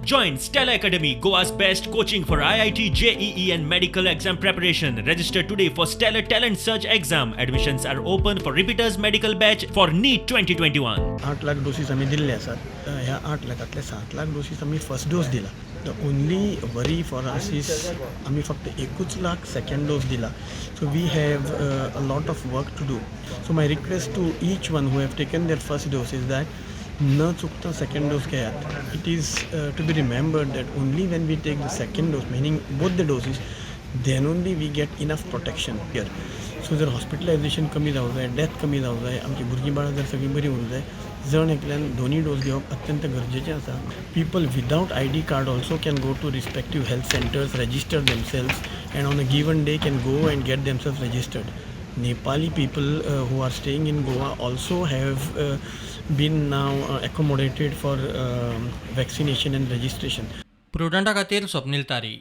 Join Stella Academy, Goa's best coaching for IIT, JEE and medical exam preparation. Register today for Stellar Talent Search exam. Admissions are open for repeaters medical batch for NEET 2021. 8 lakh डोसीस आम्ही दिल्ले आसात. ह्या 8 लाखातले 7 लाख डोसीस आम्ही first dose दिला. The only worry for us is आम्ही फक्त 1 lakh second dose दिला. So we have a lot of work to do. So my request to each one who have taken their first dose is that न चुकता second dose घेयात. It is to be remembered that only when we take the second dose meaning both the doses then only we get enough protection here. सो जर hospitalisation कमी जावं जाय, death कमी जावं जाय, आमची भुरगीं बाळां जर सगळीं बरी उरूंक जाय, जण एकल्यान दोनी डोस घेवप अत्यंत गरजेचें आसा. People without ID card also can go to respective health centres, register themselves and on a given day can go and get themselves registered. Nepali people who are staying in Goa also have been now accommodated for vaccination and registration. प्रुडंटा खातीर स्वप्नील तारी.